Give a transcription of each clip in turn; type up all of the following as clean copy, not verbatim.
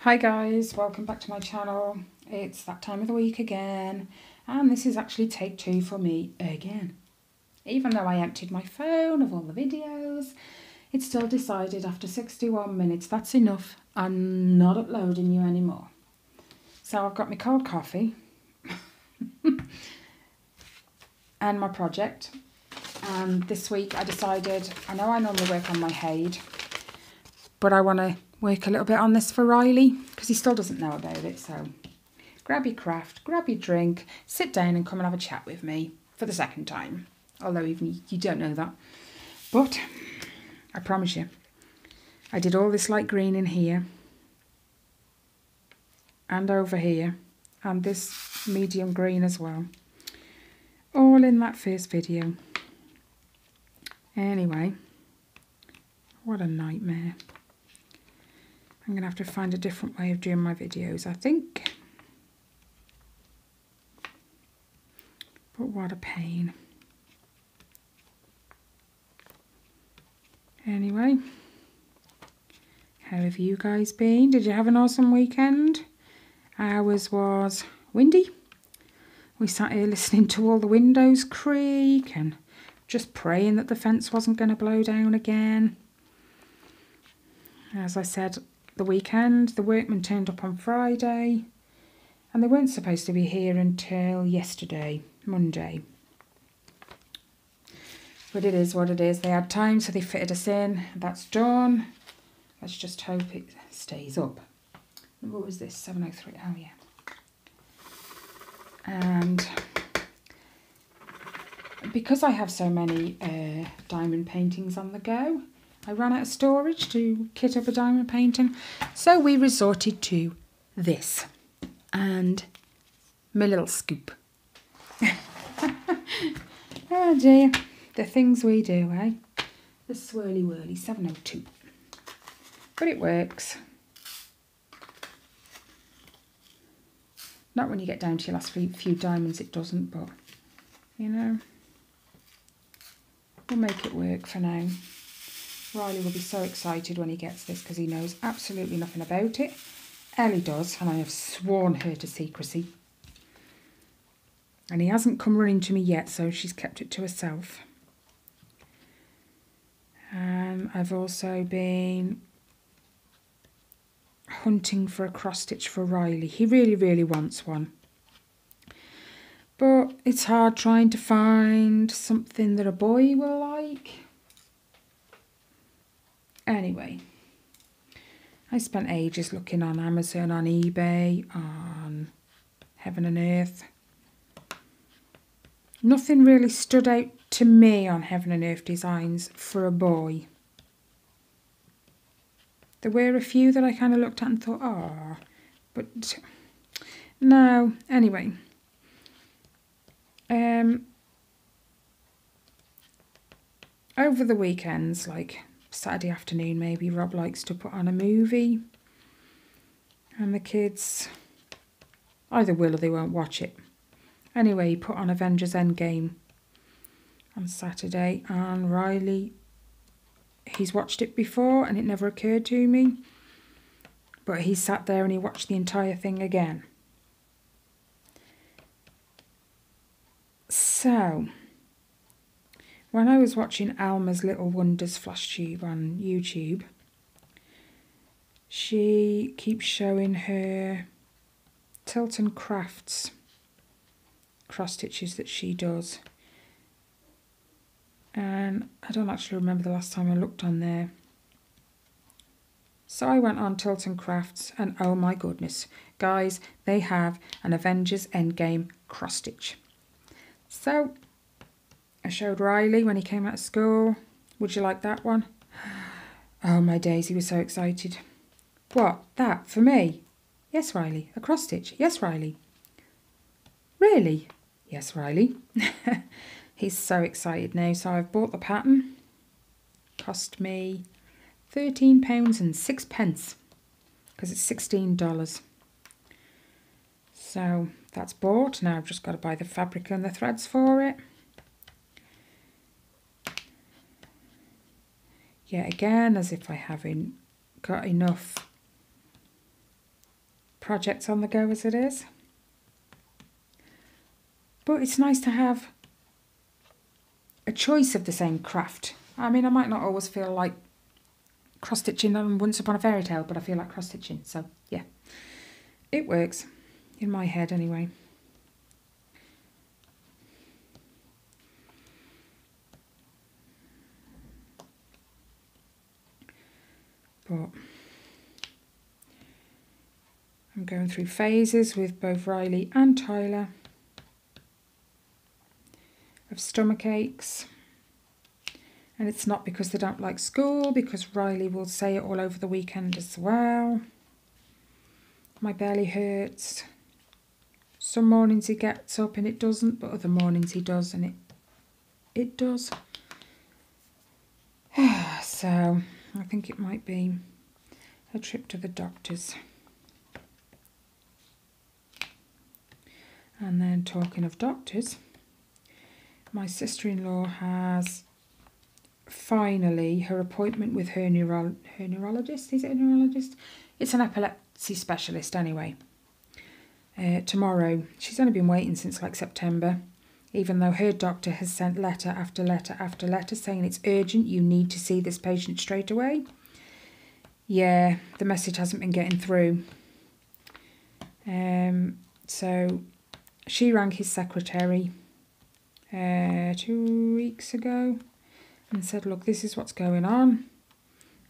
Hi guys, welcome back to my channel. It's that time of the week again, and this is actually take 2 for me again. Even though I emptied my phone of all the videos, it still decided after 61 minutes that's enough. I'm not uploading you anymore. So I've got my cold coffee and my project, and this week I decided, I know I normally work on my Haid, but I want to work a little bit on this for Riley because he still doesn't know about it. So grab your craft, grab your drink, sit down and come and have a chat with me for the second time. Although even you don't know that. But I promise you, I did all this light green in here and over here and this medium green as well. All in that first video. Anyway, what a nightmare. I'm going to have to find a different way of doing my videos, I think. But what a pain. Anyway, how have you guys been? Did you have an awesome weekend? Ours was windy. We sat here listening to all the windows creak and just praying that the fence wasn't going to blow down again. As I said, the weekend, the workmen turned up on Friday and they weren't supposed to be here until yesterday, Monday. But it is what it is. They had time, so they fitted us in. That's done. Let's just hope it stays up. What was this? 703. Oh, yeah. And because I have so many diamond paintings on the go, I ran out of storage to kit up a diamond painting, so we resorted to this and my little scoop. Oh dear, the things we do, eh? The swirly whirly 702. But it works. Not when you get down to your last few diamonds, it doesn't, but you know, we'll make it work for now. Riley will be so excited when he gets this because he knows absolutely nothing about it. Ellie does, and I have sworn her to secrecy. And he hasn't come running to me yet, so she's kept it to herself. I've also been hunting for a cross stitch for Riley. He really, really wants one. But it's hard trying to find something that a boy will like. Anyway, I spent ages looking on Amazon, on eBay, on Heaven and Earth. Nothing really stood out to me on Heaven and Earth designs for a boy. There were a few that I kind of looked at and thought, oh, but no. Anyway, over the weekends, like Saturday afternoon maybe, Rob likes to put on a movie and the kids either will or they won't watch it. Anyway, he put on Avengers Endgame on Saturday, and Riley, he's watched it before and it never occurred to me, but he sat there and he watched the entire thing again. So when I was watching Alma's Little Wonders flash tube on YouTube, she keeps showing her Tilton Crafts cross stitches that she does. And I don't actually remember the last time I looked on there. So I went on Tilton Crafts and oh my goodness, guys, they have an Avengers Endgame cross stitch. So I showed Riley when he came out of school. Would you like that one? Oh my days, he was so excited. What, that for me? Yes, Riley. A cross stitch? Yes, Riley. Really? Yes, Riley. He's so excited now. So I've bought the pattern. Cost me £13.06 because it's $16. So that's bought. Now I've just got to buy the fabric and the threads for it. Yet again, as if I haven't got enough projects on the go as it is. But it's nice to have a choice of the same craft. I mean, I might not always feel like cross-stitching on Once Upon a Fairy Tale, but I feel like cross-stitching, so yeah. It works, in my head anyway. But I'm going through phases with both Riley and Tyler of stomach aches. And it's not because they don't like school, because Riley will say it all over the weekend as well. My belly hurts. Some mornings he gets up and it doesn't, but other mornings he does and it does. So I think it might be a trip to the doctors. And then talking of doctors, my sister-in-law has finally her appointment with her neurologist. Is it a neurologist? It's an epilepsy specialist anyway. Tomorrow. She's only been waiting since like September, even though her doctor has sent letter after letter after letter saying it's urgent, you need to see this patient straight away. Yeah, the message hasn't been getting through. So she rang his secretary 2 weeks ago and said, look, this is what's going on.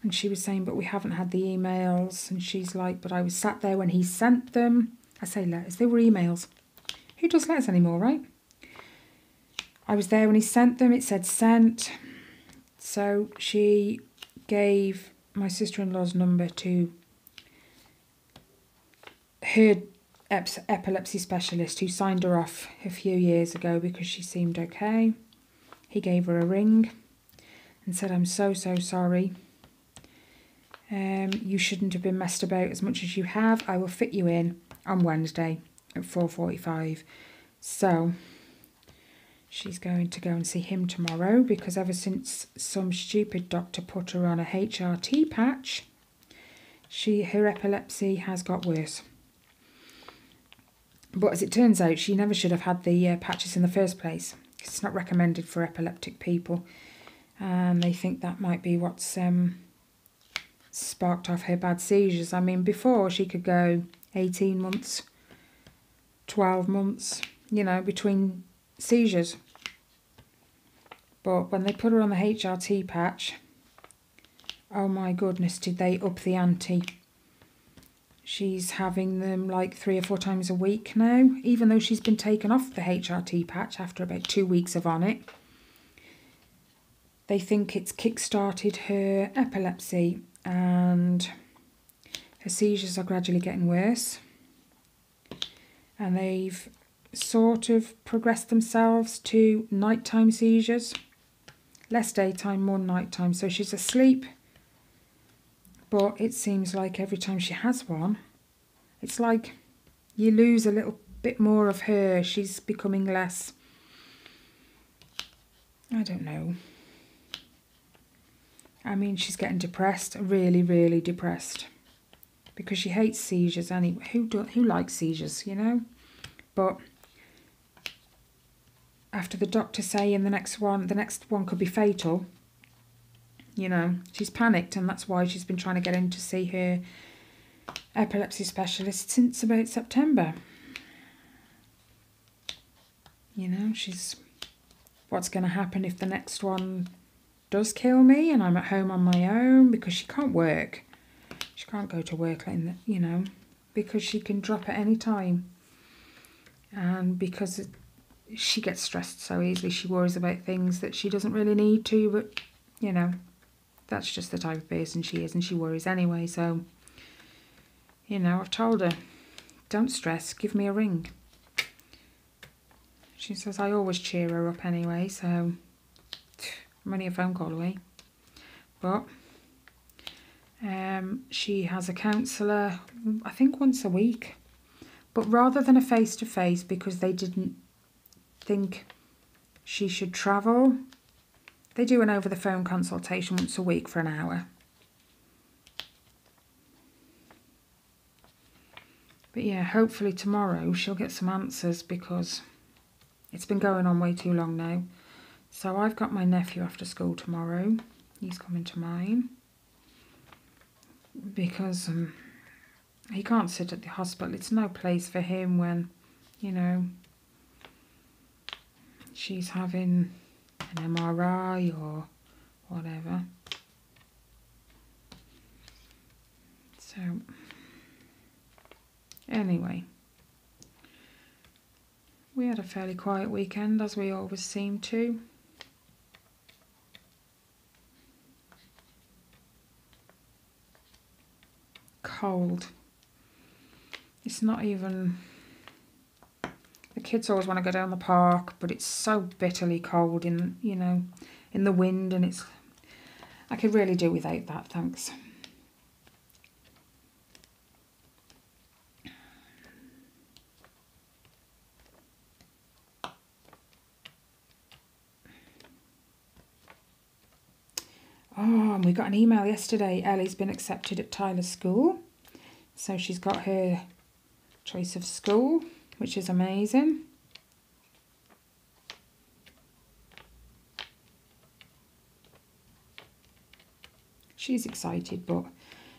And she was saying, but we haven't had the emails. And she's like, but I was sat there when he sent them. I say letters, they were emails. Who does letters anymore, right? I was there when he sent them, it said sent. So she gave my sister-in-law's number to her epilepsy specialist who signed her off a few years ago because she seemed okay. He gave her a ring and said, I'm so sorry. You shouldn't have been messed about as much as you have. I will fit you in on Wednesday at 4:45. So she's going to go and see him tomorrow because ever since some stupid doctor put her on a HRT patch, her epilepsy has got worse. But as it turns out, she never should have had the patches in the first place. It's not recommended for epileptic people. And they think that might be what's sparked off her bad seizures. I mean, before she could go 18 months, 12 months, you know, between seizures. But when they put her on the HRT patch, oh my goodness, did they up the ante. She's having them like 3 or 4 times a week now, even though she's been taken off the HRT patch after about 2 weeks of on it. They think it's kick-started her epilepsy and her seizures are gradually getting worse. And they've sort of progressed themselves to nighttime seizures. Less daytime, more nighttime. So she's asleep. But it seems like every time she has one, it's like you lose a little bit more of her. She's becoming less, I don't know. I mean, she's getting depressed, really, really depressed. Because she hates seizures anyway. Who likes seizures, you know? But after the doctor saying the next one could be fatal, you know, she's panicked, and that's why she's been trying to get in to see her epilepsy specialist since about September. You know, what's going to happen if the next one does kill me and I'm at home on my own, because she can't work. She can't go to work, like, you know, because she can drop at any time. And because she gets stressed so easily, she worries about things that she doesn't really need to, but, you know, that's just the type of person she is, and she worries anyway. So, you know, I've told her, don't stress, give me a ring. She says I always cheer her up anyway, so I'm only a phone call away. But she has a counsellor, I think once a week. But rather than a face-to-face, because they didn't think she should travel, they do an over-the-phone consultation once a week for an hour. But yeah, hopefully tomorrow she'll get some answers, because it's been going on way too long now. So I've got my nephew after school tomorrow. He's coming to mine. Because he can't sit at the hospital. It's no place for him when, you know, she's having an MRI or whatever. So, anyway, we had a fairly quiet weekend, as we always seem to. Cold. It's not even... The kids always want to go down the park, but it's so bitterly cold in, you know, in the wind, and it's... I could really do without that, thanks. Oh, and we got an email yesterday. Ellie's been accepted at Tyler's school. So she's got her choice of school, which is amazing. She's excited, but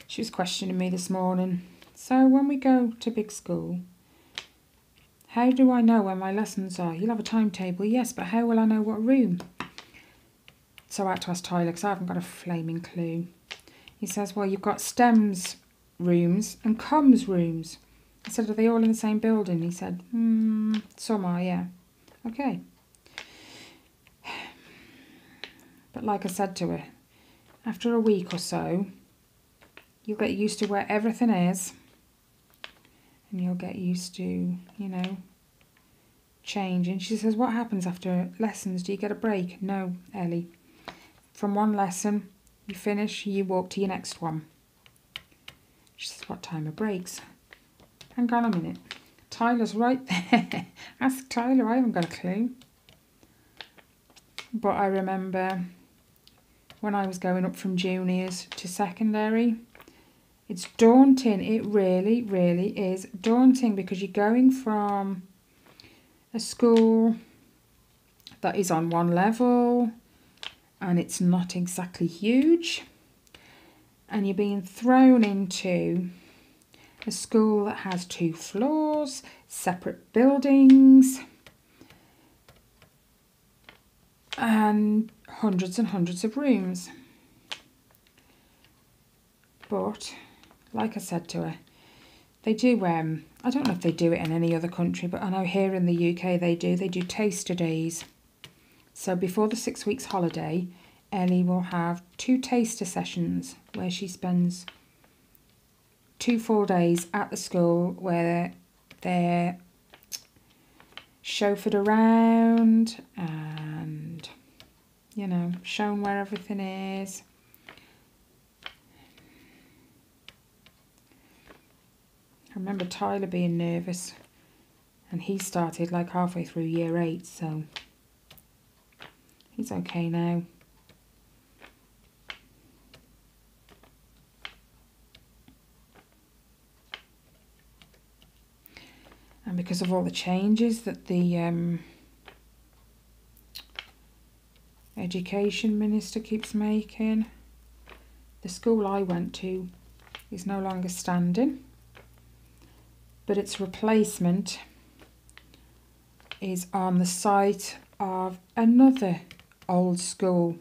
she was questioning me this morning. So when we go to big school, how do I know when my lessons are? You'll have a timetable, yes, but how will I know what room? So I had to ask Tyler, because I haven't got a flaming clue. He says, well, you've got STEM's rooms and comms rooms. I said, are they all in the same building? He said, some are, yeah. Okay. But like I said to her, after a week or so, you'll get used to where everything is. And you'll get used to, you know, changing. She says, what happens after lessons? Do you get a break? No, Ellie. From one lesson, you finish, you walk to your next one. She says, what time are breaks? Hang on a minute. Tyler's right there. Ask Tyler, I haven't got a clue. But I remember when I was going up from juniors to secondary, it's daunting. It really, really is daunting, because you're going from a school that is on one level, and it's not exactly huge, and you're being thrown into a school that has 2 floors, separate buildings, and hundreds of rooms. But like I said to her, they do, I don't know if they do it in any other country, but I know here in the UK they do taster days. So before the 6 weeks holiday, Ellie will have 2 taster sessions where she spends 2 full days at the school, where they're chauffeured around and, you know, shown where everything is. I remember Tyler being nervous, and he started like halfway through year 8, so he's okay now. And because of all the changes that the education minister keeps making, the school I went to is no longer standing, but its replacement is on the site of another old school.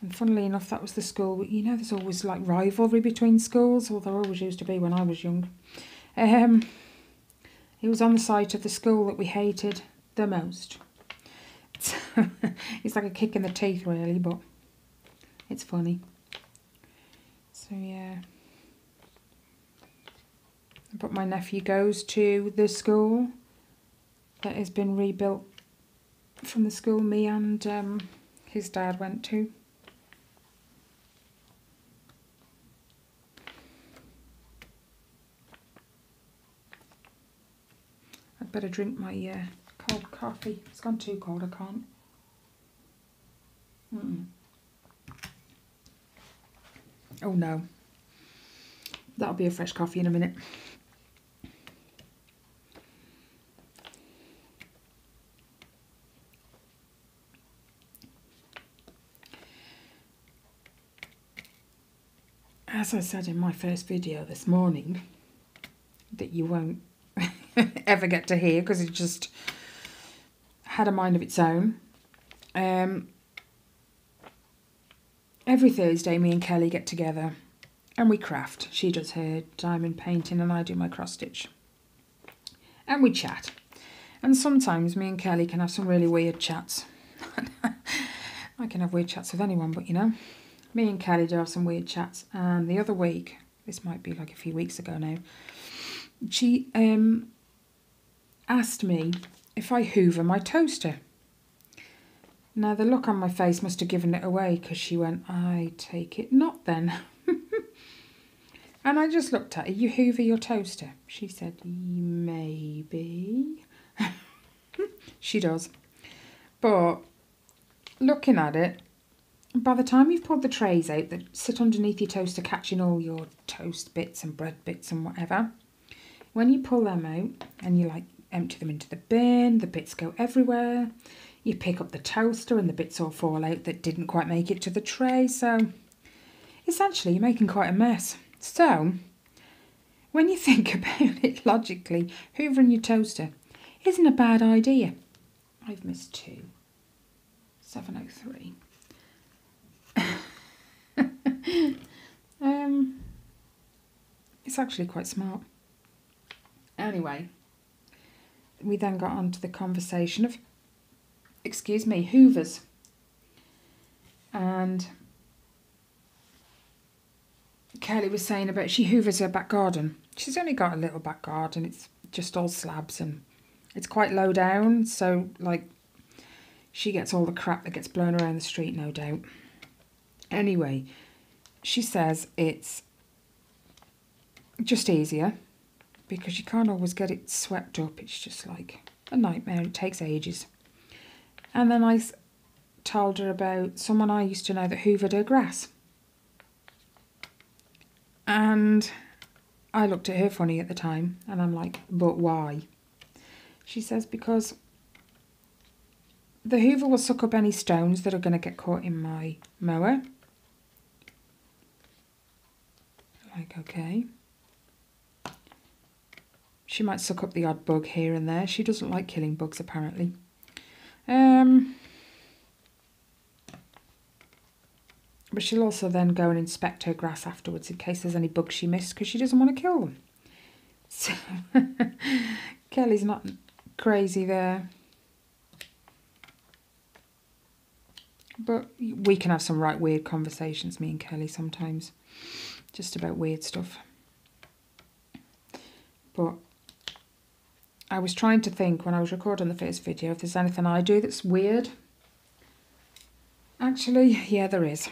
And funnily enough, that was the school, you know, there's always like rivalry between schools, or there always used to be when I was young. It was on the site of the school that we hated the most. So, it's like a kick in the teeth really, but it's funny. So yeah. But my nephew goes to the school that has been rebuilt from the school me and his dad went to. I'd better drink my cold coffee. It's gone too cold, I can't. Oh no. That'll be a fresh coffee in a minute. as I said in my first video this morning, that you won't ever get to hear because it just had a mind of its own. Every Thursday, me and Kelly get together and we craft. She does her diamond painting and I do my cross stitch. And we chat. And sometimes me and Kelly can have some really weird chats. I can have weird chats with anyone, but you know, me and Kelly do have some weird chats. And the other week, this might be like a few weeks ago now, she asked me if I hoover my toaster. Now the look on my face must have given it away because she went, I take it not then. And I just looked at her, you hoover your toaster? She said, maybe. She does. But looking at it, by the time you've pulled the trays out that sit underneath your toaster catching all your toast bits and bread bits and whatever, when you pull them out and you like empty them into the bin, the bits go everywhere. You pick up the toaster and the bits all fall out that didn't quite make it to the tray. So essentially you're making quite a mess. So when you think about it logically, hoovering your toaster isn't a bad idea. I've missed 2. 7:03. It's actually quite smart. Anyway, we then got on to the conversation of, excuse me, hoovers. And Kelly was saying about she hoovers her back garden. She's only got a little back garden. It's just all slabs and it's quite low down. So, like, she gets all the crap that gets blown around the street, no doubt. Anyway, she says it's just easier because you can't always get it swept up. It's just like a nightmare. It takes ages. And then I told her about someone I used to know that hoovered her grass. And I looked at her funny at the time and I'm like, but why? She says, because the hoover will suck up any stones that are going to get caught in my mower. Like, okay. She might suck up the odd bug here and there. She doesn't like killing bugs, apparently. But she'll also then go and inspect her grass afterwards in case there's any bugs she missed because she doesn't want to kill them. So Kelly's not crazy there. But we can have some right weird conversations, me and Kelly, sometimes. Just about weird stuff. But I was trying to think when I was recording the first video if there's anything I do that's weird. Actually, yeah, there is.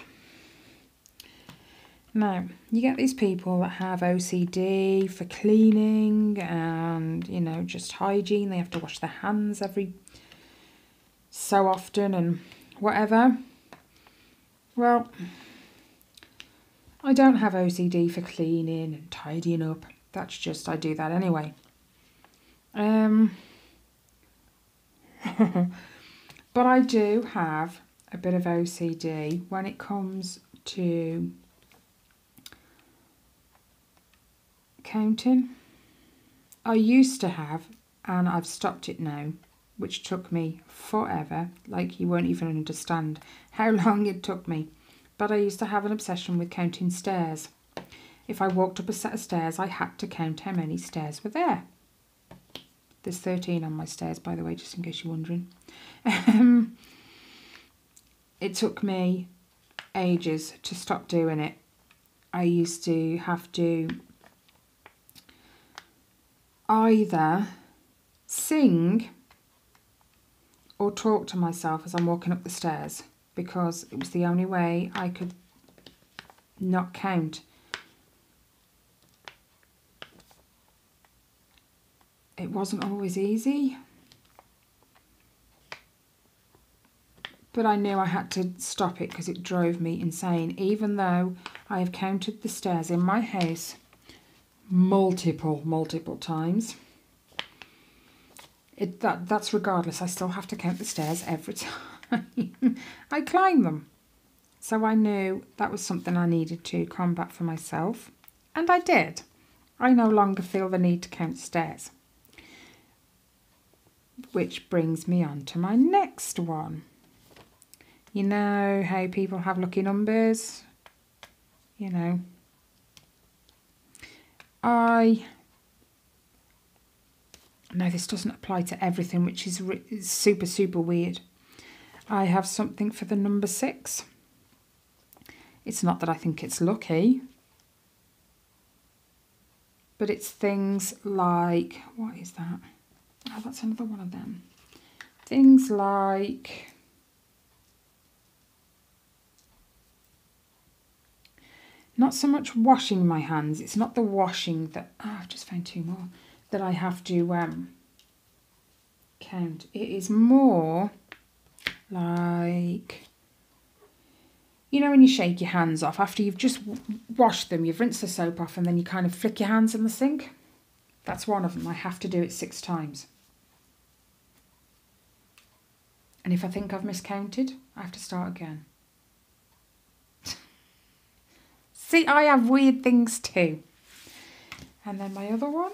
Now, you get these people that have OCD for cleaning and, you know, just hygiene. They have to wash their hands every so often and whatever. Well, I don't have OCD for cleaning and tidying up. That's just, I do that anyway. But I do have a bit of OCD when it comes to counting. I used to have, and I've stopped it now, which took me forever. Like, you won't even understand how long it took me. But I used to have an obsession with counting stairs. If I walked up a set of stairs, I had to count how many stairs were there. There's 13 on my stairs, by the way, just in case you're wondering. It took me ages to stop doing it. I used to have to either sing or talk to myself as I'm walking up the stairs because it was the only way I could not count. It wasn't always easy, but I knew I had to stop it because it drove me insane, even though I have counted the stairs in my house multiple times. That's regardless. I still have to count the stairs every time I climb them. So I knew that was something I needed to combat for myself. And I did. I no longer feel the need to count stairs. Which brings me on to my next one. You know how people have lucky numbers? You know. No, this doesn't apply to everything, which is super, super weird. I have something for the number 6. It's not that I think it's lucky, but it's things like, what is that? Oh, that's another one of them. Things like not so much washing my hands. It's not the washing that, oh, I've just found 2 more, that I have to count. It is more like, you know, when you shake your hands off after you've just washed them, you've rinsed the soap off, and then you kind of flick your hands in the sink. That's one of them. I have to do it 6 times. And if I think I've miscounted, I have to start again. See, I have weird things too. And then my other one.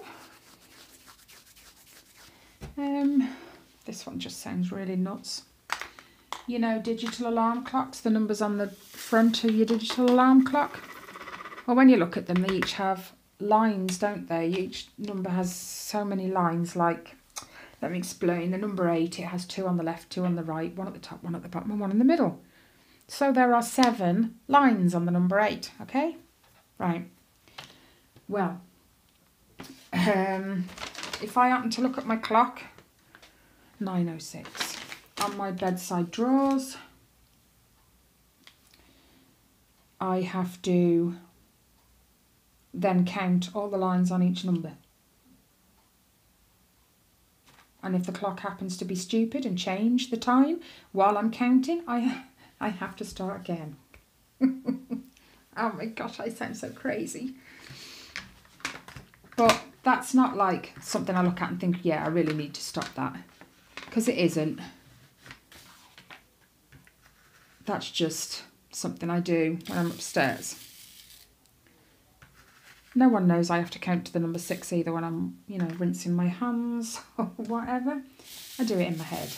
This one just sounds really nuts. You know, digital alarm clocks, the numbers on the front of your digital alarm clock. Well, when you look at them, they each have lines, don't they? Each number has so many lines, like, let me explain. The number 8, it has 2 on the left, 2 on the right, 1 at the top, 1 at the bottom, and 1 in the middle. So there are 7 lines on the number 8, okay? Right. Well, if I happen to look at my clock, 9:06. On my bedside drawers, I have to then count all the lines on each number. And if the clock happens to be stupid and change the time while I'm counting, I have to start again. Oh my gosh, I sound so crazy. But that's not like something I look at and think, yeah, I really need to stop that. Because it isn't. That's just something I do when I'm upstairs. No one knows I have to count to the number 6 either when I'm, you know, rinsing my hands or whatever. I do it in my head.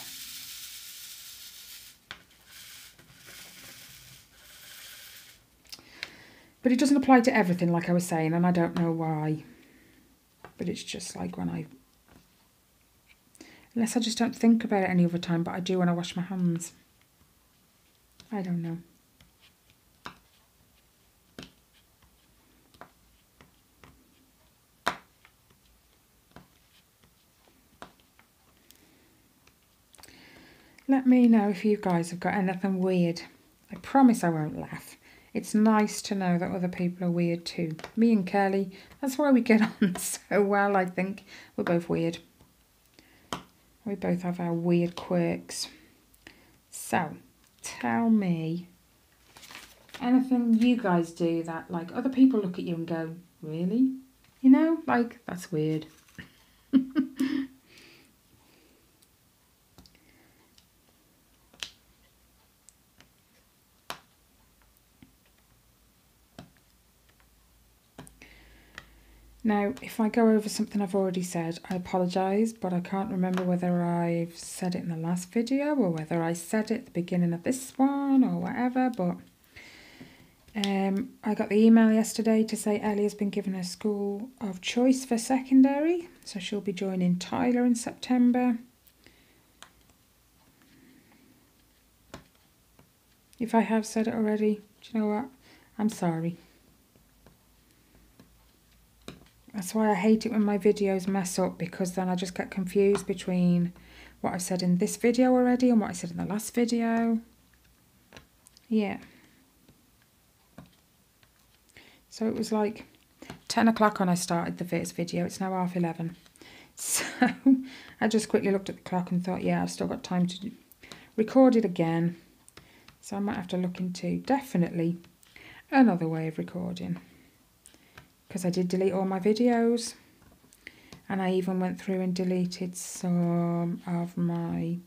But it doesn't apply to everything, like I was saying, and I don't know why. But it's just like when I... Unless I just don't think about it any other time, but I do when I wash my hands. I don't know. Let me know if you guys have got anything weird. I promise I won't laugh. It's nice to know that other people are weird too. Me and Kelly, that's why we get on so well, I think. We're both weird. We both have our weird quirks. So, tell me anything you guys do that, like, other people look at you and go, really? You know, like, that's weird. Now, if I go over something I've already said, I apologise, but I can't remember whether I've said it in the last video or whether I said it at the beginning of this one or whatever, but I got the email yesterday to say Ellie has been given a school of choice for secondary, so she'll be joining Tyler in September. If I have said it already, do you know what? I'm sorry. That's why I hate it when my videos mess up, because then I just get confused between what I've said in this video already and what I said in the last video. Yeah. So it was like 10 o'clock when I started the first video. It's now 11:30. So I just quickly looked at the clock and thought, yeah, I've still got time to record it again. So I might have to look into definitely another way of recording. Because I did delete all my videos, and I even went through and deleted some of my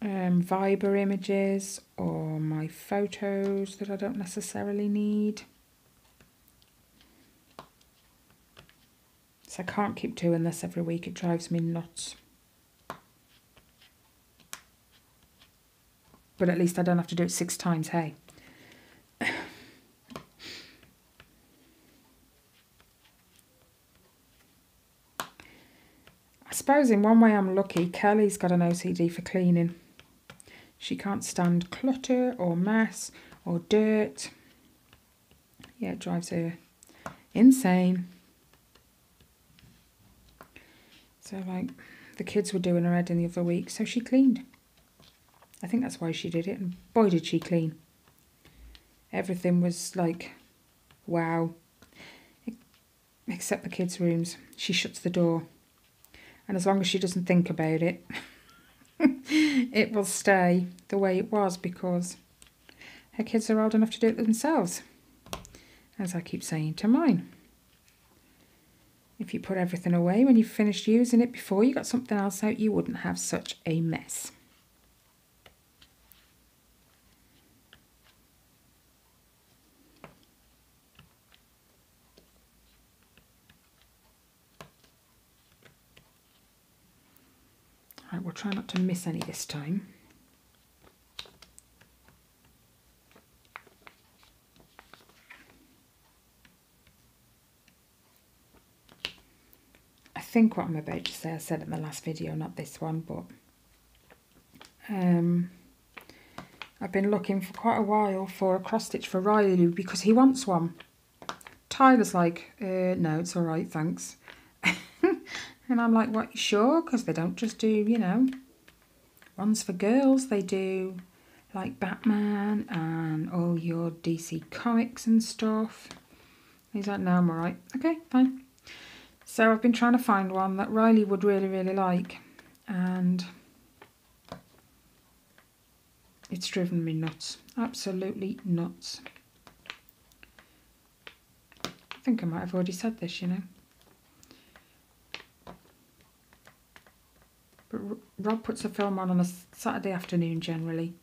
Viber images or my photos that I don't necessarily need. So I can't keep doing this every week, it drives me nuts. But at least I don't have to do it 6 times, hey. I suppose in one way I'm lucky. Kelly's got an OCD for cleaning. She can't stand clutter or mess or dirt. Yeah, it drives her insane. So like the kids were doing her head in the other week, so she cleaned. I think that's why she did it, and boy did she clean. Everything was like, wow. Except the kids' rooms. She shuts the door. And as long as she doesn't think about it, it will stay the way it was because her kids are old enough to do it themselves. As I keep saying to mine. If you put everything away when you've finished using it before you got something else out, you wouldn't have such a mess. Right, we'll try not to miss any this time. I think what I'm about to say I said in the last video, not this one, but I've been looking for quite a while for a cross stitch for Riley because he wants one. Tyler's like, no, it's all right, thanks. And I'm like, what, you sure? Because they don't just do, you know, ones for girls. They do like Batman and all your DC comics and stuff. He's like, no, I'm all right. Okay, fine. So I've been trying to find one that Riley would really, really like. And it's driven me nuts. Absolutely nuts. I think I might have already said this, you know. But Rob puts a film on a Saturday afternoon generally.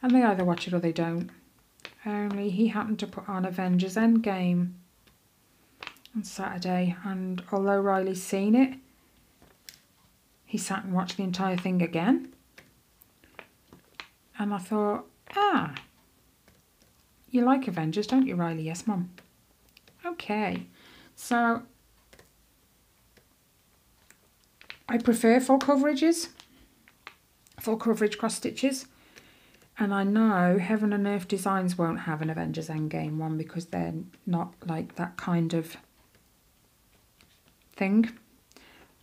And they either watch it or they don't. Only he happened to put on Avengers Endgame on Saturday. And although Riley's seen it, he sat and watched the entire thing again. And I thought, you like Avengers, don't you, Riley? Yes, Mum. Okay. So I prefer full coverages, full coverage cross stitches, and I know Heaven and Earth Designs won't have an Avengers Endgame one because they're not like that kind of thing.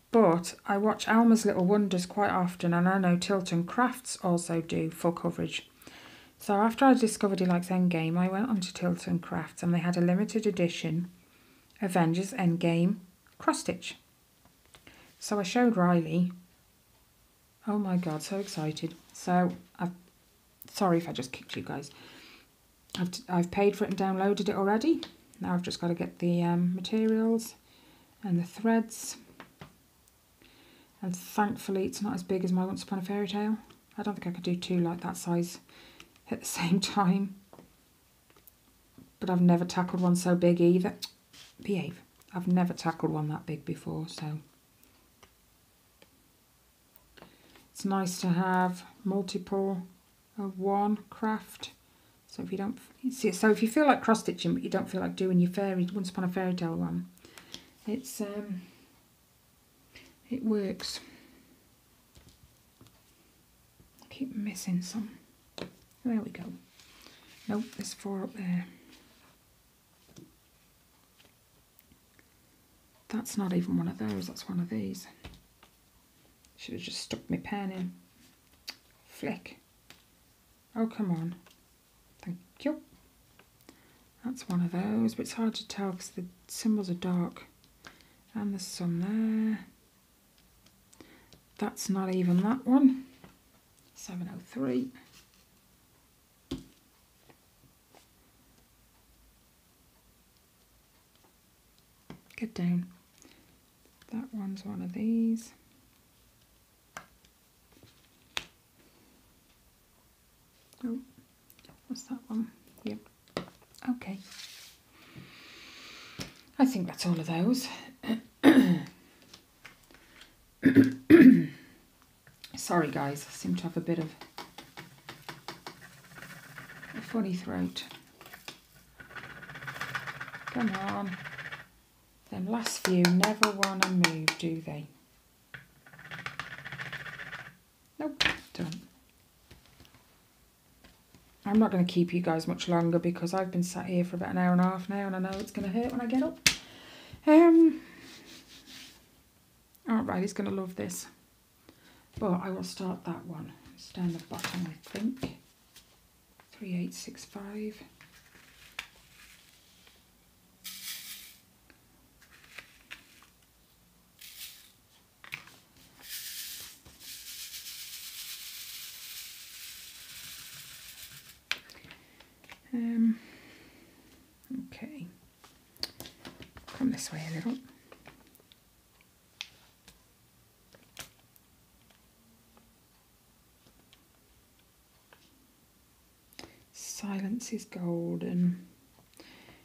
But I watch Alma's Little Wonders quite often, and I know Tilton Crafts also do full coverage. So after I discovered he likes Endgame, I went onto Tilton Crafts and they had a limited edition Avengers Endgame cross stitch. So I showed Riley. Oh my God, so excited. So sorry if I just kicked you guys. I've paid for it and downloaded it already. Now I've just got to get the materials and the threads. And thankfully it's not as big as my Once Upon a Fairy Tale. I don't think I could do 2 like that size at the same time. But I've never tackled one so big either. Behave. I've never tackled one that big before, so it's nice to have multiple of one craft. So if you don't see, so if you feel like cross stitching but you don't feel like doing your Once Upon a Fairy Tale one, it's it works. I keep missing some. There we go. Nope, there's 4 up there. That's not even one of those, that's one of these. Should have just stuck my pen in. Flick. Oh, come on. Thank you. That's one of those, but it's hard to tell because the symbols are dark. And there's some there. That's not even that one. 703. Get down. That one's one of these. What's that one? Yep. Okay. I think that's all of those. Sorry guys, I seem to have a bit of a funny throat. Come on. Them last few never want to move, do they? Nope, don't. I'm not going to keep you guys much longer because I've been sat here for about an hour and a half now and I know it's going to hurt when I get up. Alright, he's going to love this. But I will start that one. It's down the bottom, I think. 3865. Okay. Come this way a little. Silence is golden.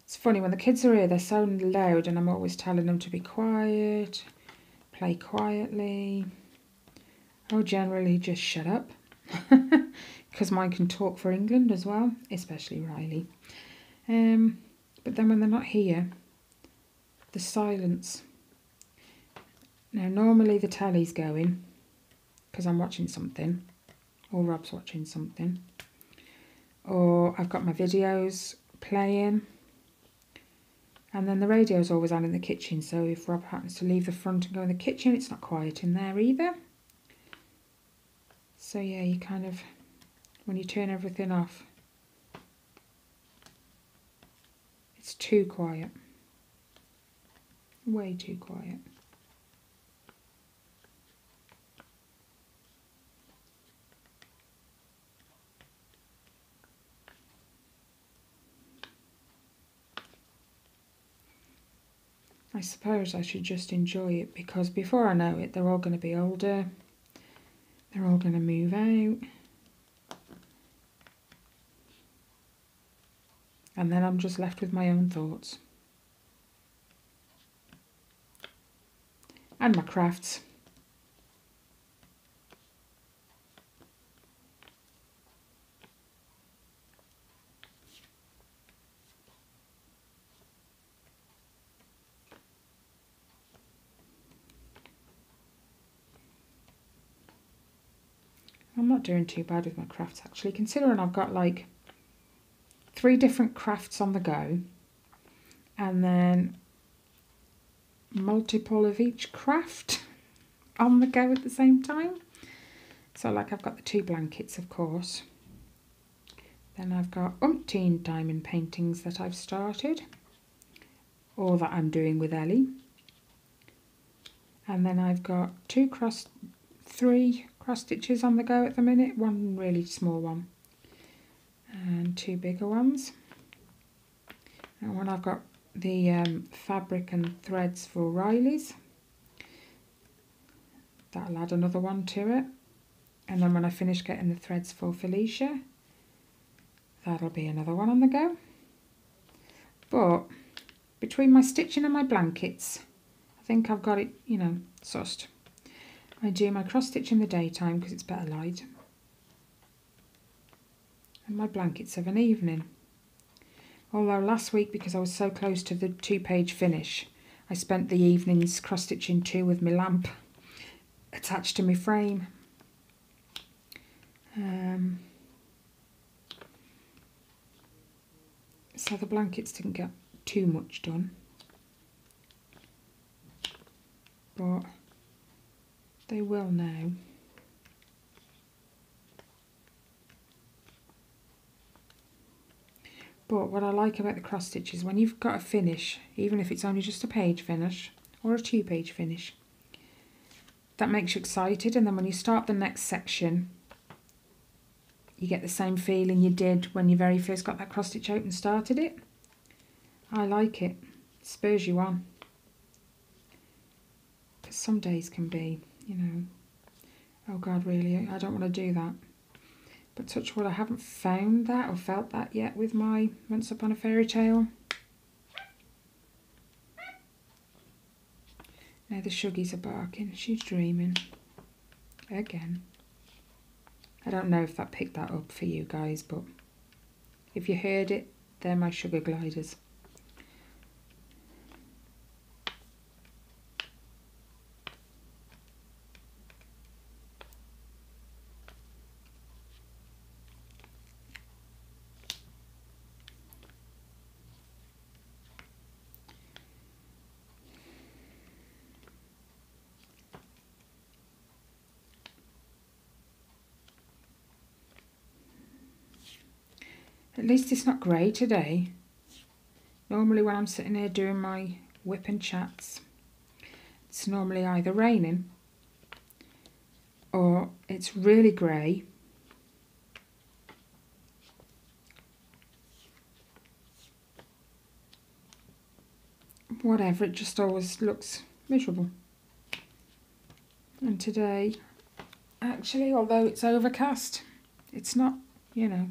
It's funny, when the kids are here, they're so loud and I'm always telling them to be quiet, play quietly. I'll generally just shut up because mine can talk for England as well, especially Riley. But then when they're not here, the silence. Now normally the telly's going because I'm watching something or Rob's watching something. Or I've got my videos playing, and then the radio's always on in the kitchen, so if Rob happens to leave the front and go in the kitchen, it's not quiet in there either. So yeah, you kind of, when you turn everything off, it's too quiet, way too quiet. I suppose I should just enjoy it because before I know it, they're all going to be older. They're all going to move out. And then I'm just left with my own thoughts. And my crafts. I'm not doing too bad with my crafts actually, considering I've got like 3 different crafts on the go and then multiple of each craft on the go at the same time. So like I've got the 2 blankets, of course. Then I've got umpteen diamond paintings that I've started or that I'm doing with Ellie. And then I've got 3 cross stitches on the go at the minute, 1 really small one and 2 bigger ones. And when I've got the fabric and threads for Riley's, that'll add another one to it. And then when I finish getting the threads for Felicia, that'll be another one on the go. But between my stitching and my blankets, I think I've got it, you know, sussed. I do my cross stitch in the daytime because it's better light, and my blankets of an evening. Although last week, because I was so close to the 2-page finish, I spent the evenings cross stitching 2 with my lamp attached to my frame. So the blankets didn't get too much done, but they will now. But what I like about the cross stitch is when you've got a finish, even if it's only just a page finish or a 2-page finish, that makes you excited, and then when you start the next section, you get the same feeling you did when you very first got that cross stitch open and started it. I like it. It spurs you on. Because some days can be, you know, oh God, really, I don't want to do that. But touch wood, I haven't found that or felt that yet with my Once Upon a Fairy Tale. Now the Shuggies are barking. She's dreaming. Again. I don't know if that picked that up for you guys, but if you heard it, they're my sugar gliders. At least it's not grey today. Normally when I'm sitting here doing my WIP and chats, it's normally either raining or it's really grey whatever, it just always looks miserable. And today, actually, although it's overcast, it's not, you know,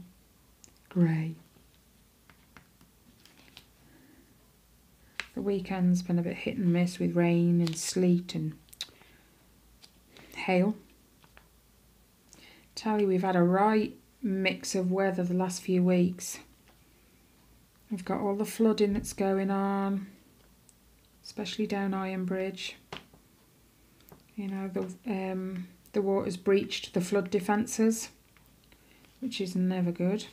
grey. The weekend's been a bit hit and miss with rain and sleet and hail. Tell you, we've had a right mix of weather the last few weeks. We've got all the flooding that's going on, especially down Iron Bridge. You know, the water's breached the flood defences, which is never good.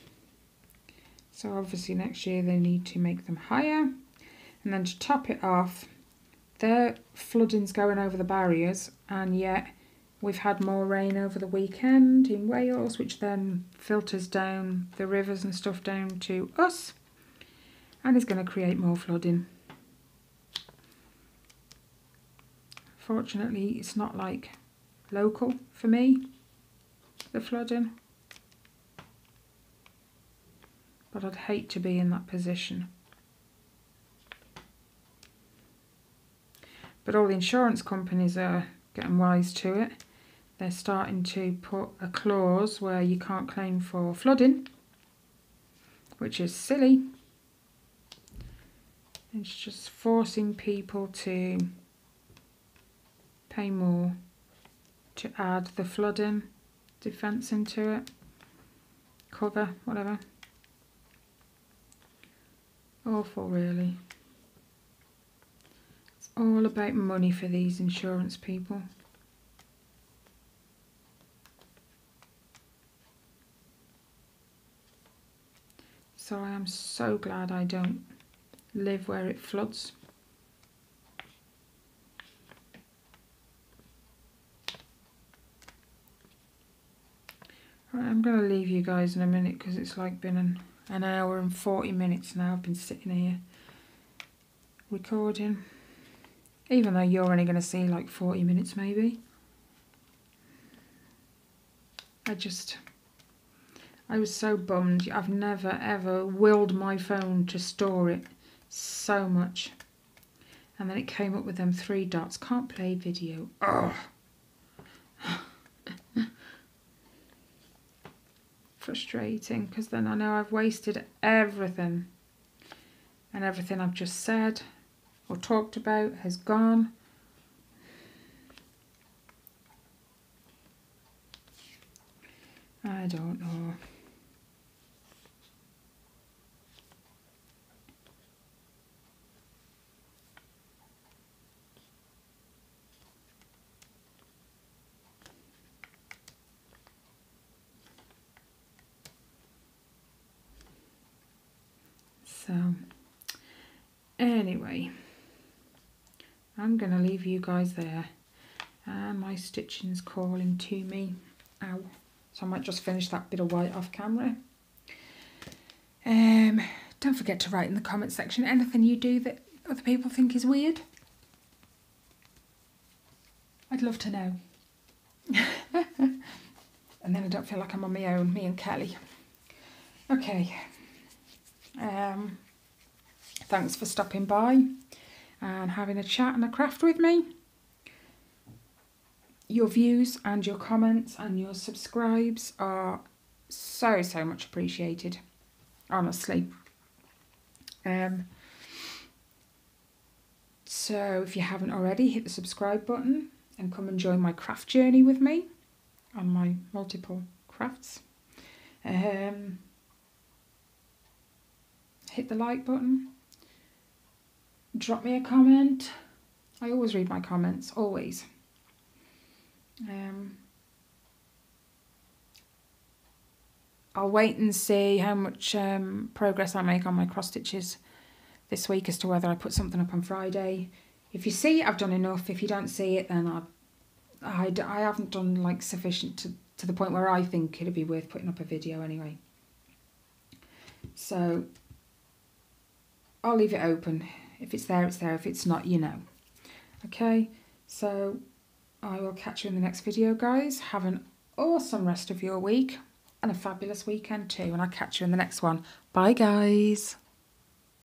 So obviously next year they need to make them higher. And then to top it off, their flooding's going over the barriers, and yet we've had more rain over the weekend in Wales, which then filters down the rivers and stuff down to us, and is going to create more flooding. Fortunately, it's not like local for me, the flooding. But I'd hate to be in that position. But all the insurance companies are getting wise to it. They're starting to put a clause where you can't claim for flooding, which is silly. It's just forcing people to pay more to add the flooding defence into it, cover, whatever. Awful, really. It's all about money for these insurance people. So I am so glad I don't live where it floods. Right, I'm going to leave you guys in a minute because it's like been an hour and 40 minutes now I've been sitting here recording. Even though you're only going to see like 40 minutes maybe. I was so bummed. I've never ever willed my phone to store it so much. And then it came up with them 3 dots. Can't play video. Ugh. Frustrating, because then I know I've wasted everything. And everything I've just said or talked about has gone. I don't know. So, anyway, I'm going to leave you guys there. And my stitching's calling to me. Ow. So I might just finish that bit of white off camera. Don't forget to write in the comment section anything you do that other people think is weird. I'd love to know. And then I don't feel like I'm on my own, me and Kelly. Okay. Thanks for stopping by and having a chat and a craft with me. Your views and your comments and your subscribes are so much appreciated, honestly. So if you haven't already, hit the subscribe button and come and join my craft journey with me on my multiple crafts. Hit the like button, drop me a comment. I always read my comments, always. I'll wait and see how much progress I make on my cross stitches this week as to whether I put something up on Friday. If you see it, I've done enough. If you don't see it, then I haven't done like sufficient to the point where I think it'd be worth putting up a video anyway. So I'll leave it open. If it's there, it's there. If it's not, you know. Okay, so I will catch you in the next video, guys. Have an awesome rest of your week and a fabulous weekend too. And I'll catch you in the next one. Bye, guys.